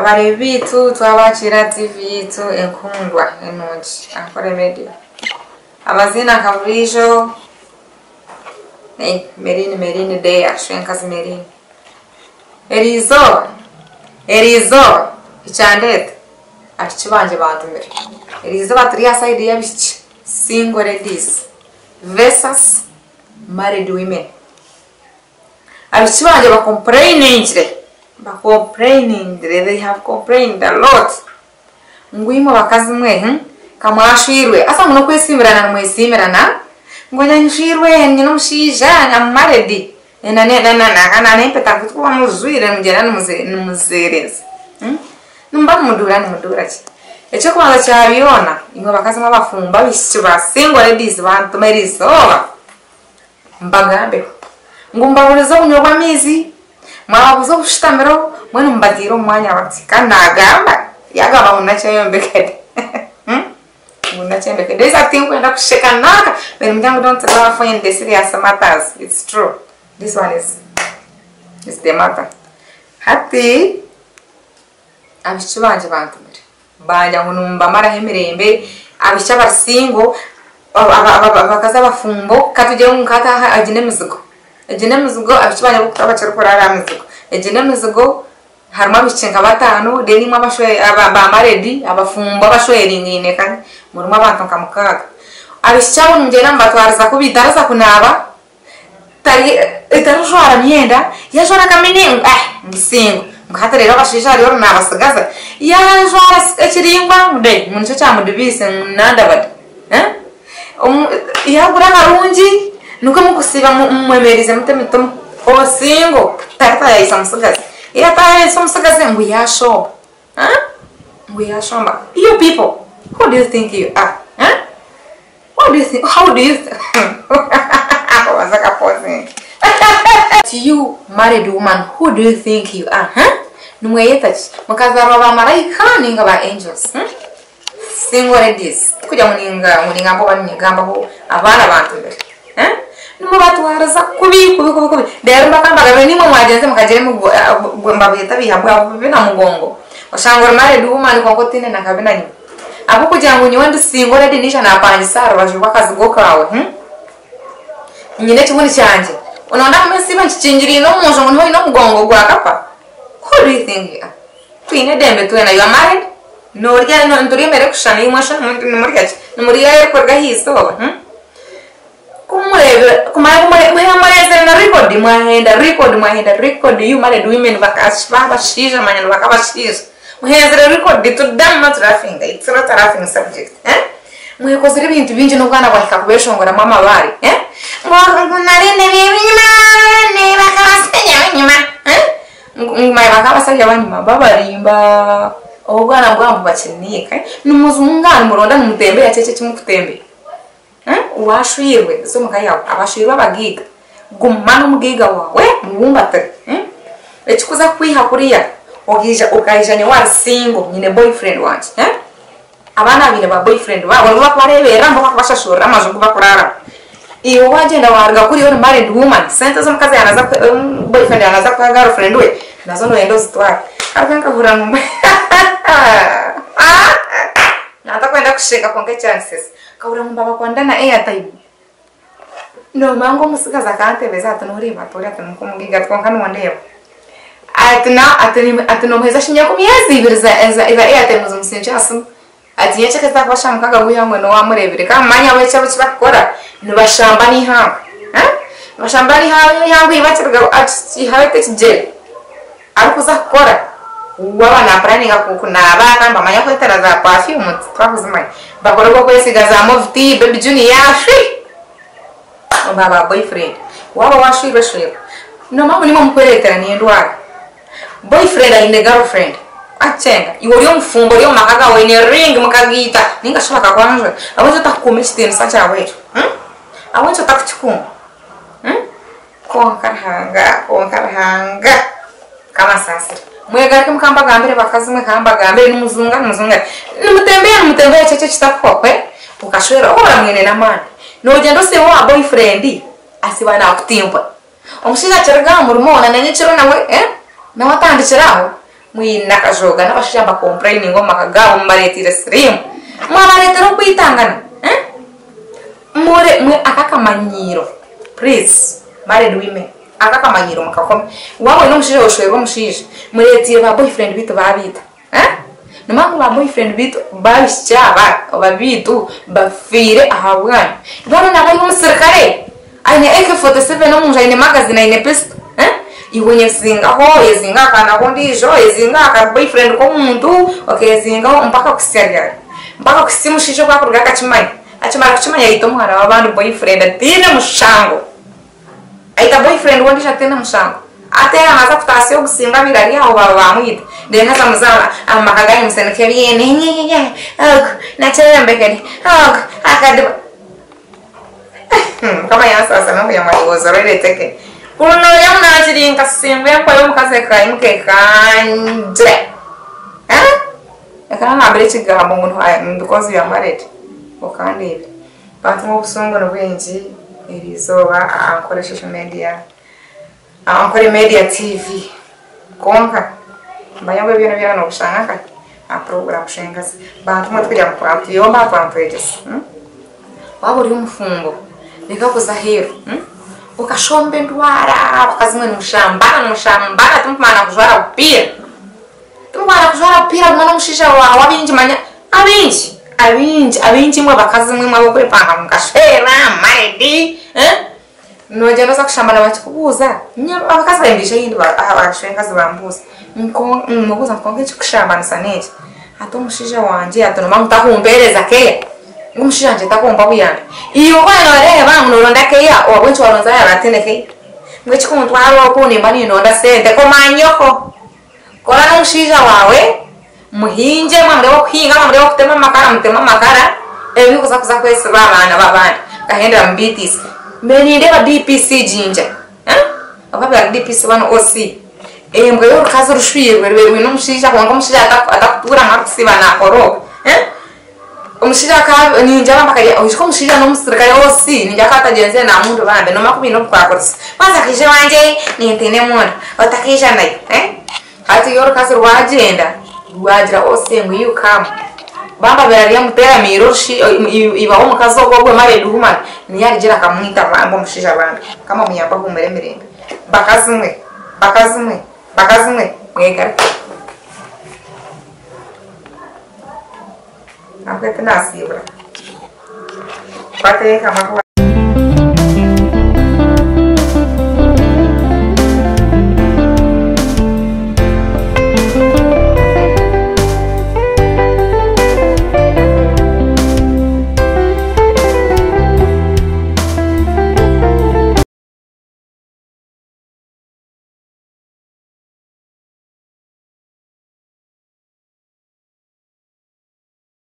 abarebi tu twabakira TV tu enkundwa enonji akore media amazina Kaburijo Merine de ashwenkazi Merine Erizo ichandete achibanje bantumire Erizo baturiya side yabichi single ladies versus married women abachibanje complaining they have complained a lot ngwimo bakazi mwe kamwashirwe asa muno kwesimirana mwesimirana ngonya nshirwe nyino mshija nyamaredi na nempeta kutuwa muzwire mujana numuzereza numba mudura ki echo kwanga cyabiona imwe bakazi mabafumba bishiba single ladies bantu merizoba mbagambe ngumbaburiza unyoba mizi mwabuzo kushitamiro mwene mbadiro mwanya bati kanagamba yagaba unachayombekede unachembekede there's a thing kwenda kusheka naka when mjangu don't laugh when they serious matters it's true this one is the matter hati abishibanje bantu banja ngunumba mara hemirembe abishaba singo abakaza bafumbo katuje nkata ajine mizigo abishibanje kutabacirukura mizigo ajine mizigo haruma bichenga batano deni mwabashwe abamaredi abafumbo abashweri nyine kandi muruma abantu kamukaga abishabo njena mbatwariza kubitaraza kunaba tari itarujwara myenda yajora kamenengo mbisingo mukhaterera bashisha rero nabasigaza yajwara ekiringwa nde muncho cyamudibise nandabade yagura karungi nuko mukusiba mwemerize mutemitomo osingo tata yayisa musigaza yata somsagaze nguyasho nguyashamba you people who do you think you are how do you wazaka posing to you married woman who do you think you are numweyetachi mukazarwa ba malaika ninga ba angels single ladies kujya muninga mbo banyigamba ho abana bantu mbere numo batwaraza kubi dero bakamba beni mo mwajenze mukagere mu mbabeta bihabwa bina mugongo oshangora married woman kokotine nakabina nyuma abo kujya ngo nyondi single lady nisha napangisara bajwa kazi gokawe nyine kimuni cyanje unaona mesiba nchingiri no munjo ngo no mugongo gwa kapa who do you think you are twine dembe twena you are married no rya no nduri mere kushana yimwasha muri ya korga hiso kumurebe kumureze na record you married women bakashba shija manyana bakabashija muhezere record to damn not laughing it's not a laughing subject muhekozere ibintu binje no bwana bwaka kubeshongora mama bari narene binyuma ne bakabasenya binyuma ngumay bakabasenya banyuma babarimba obwana bwambu bakiniye numuzungana muronda numutembe yacece kimukutembe washwirwe so mukayawo abashwirwa bagiga gumana umugiga wawe mubumbate ekikuza kwiha kuriya ogija ukayijanye wa single nyine boyfriend wanje abana bine ba boyfriend babo babarebera mbo bakashashura amazu bakurara iyo wagenda warga kuri yo married woman sente zo mukazi yanaza boyfriend yanaza kwa girlfriend we nazo no endo zitwara akanka vurangu nata kwenda kushika konke chances kaura mbaba kwandana airtime no mango musikaza kante bezata no riba tori atano kumugiga twankana wandeba atino mweza shinya kumyezi ibiriza eza airtime zo musenjasu atiye chekeza kwasha mukaga buyamwe no wamurebere kama manya wecha bakora nibashamba ni ha bashamba ni ha yangu ibatirga ati hawete je arikuza kora waba na planning kunaba kamba manya kwetera za perfume twakuzimai bakora ko kwesiga za movie baby junior yafi baba boyfriend waba washirwe no mama ni mumperetera ni ndwara boyfriend and girlfriend achenga iwo yo mfumbo yo makaga wene ring mukagita ninga shaka kwanje abanje takumishite nsacha wetu abanje takuchukuma konkarhanga kama sasa mwega kimkamba gambere bakazimwe kamba gambere numuzunga nimutembea cece kitakokwe ukashwera ora mwene namana no gendo se wa boyfriend asibana akutimpa omushiga cyerga murumona nanye cyero nawe na watandikiraho mwina kajoga n'abashija ba complaining ngo makagabo mbaretire stream mwabaretero kwitangana mwe akakamanyiro please married women akakamanyiro mukakome wawe no mushije oshwego mushije muretire ba boyfriend bitu babita Namang ba boyfriend bitu babishaba babitu bafire ahabwana bana nakayo musirikare aine AK47 no munja ine magazine ine pistol iwenye zinga ho yezinga kana kondijo yezinga ka boyfriend ko muntu okay yezinga mpaka kusiaria mpaka kusimushisho kwa kuruga kachimanya achimara yito mwana wabandi boyfriend atina mushango aita boyfriend wandisha tena mushango atera haza kutasio kusinga milari aho bamwita denga samuzala amakagani museneke biene na chembekeni akadi kama yasa sana ya maligozo rele teke kuno yamna chiringa simbe kwa yo mukase kai mukekanje akana nabere chigamo muntu haya ndukozi ya marete okandebe bantu mu busongo no bwenji irizoba akoresha social media ankore media TV konka bayambe bino byano bushanga a program shengas bantu mu twira mu pampu yomba pampu ejes waburi umufungo nikakoza hero ukashombe ndwara bakazimwe mushamba tumwana kujwara upira mwana mushisha wa abinji manya abinji mwe bakazimwe mwabo kwepanga mukashera maidi noje ndoza kushamba nabachikubuza abakazi bayembisha yindi abashenga zibambuza mubuza mkonge kushamba nasaneje ato mushisha wanje ato no mutakumpereza keya umushija nje takomba buyanda iyo bana bareba munoronda keya obwenchi waronza yabateneke mwechi kumuntu aro kuni mani nonda sente ko manyoko kora n'umushija wawe muhinje mwamreho khinga mwamreho kutema makara ebi kuza kwese babana babana kahendera mbitis meninde ba DPC jinja ababa DPC bano OC mbwe yo kazo rushwirwe rwe n'umushija kwanga umushija atakutura nkakusibana koro umushija ka ninja bambakaya ushiko umushija no musirikare OC ninja katagenze na muntu bambe no makubino kwakorisa kwanza kije wanje nintene mwana otakija nayo hati yoro kazo wagenda wagira OC ngo yukama bamba berariya mutera miroshi iba umukazo gogwe mare duhumana niyarigira kamwita bambo mushija bambe kama muyamba humere mirembe bakazimwe mwegara akwete nasibura bateka makwa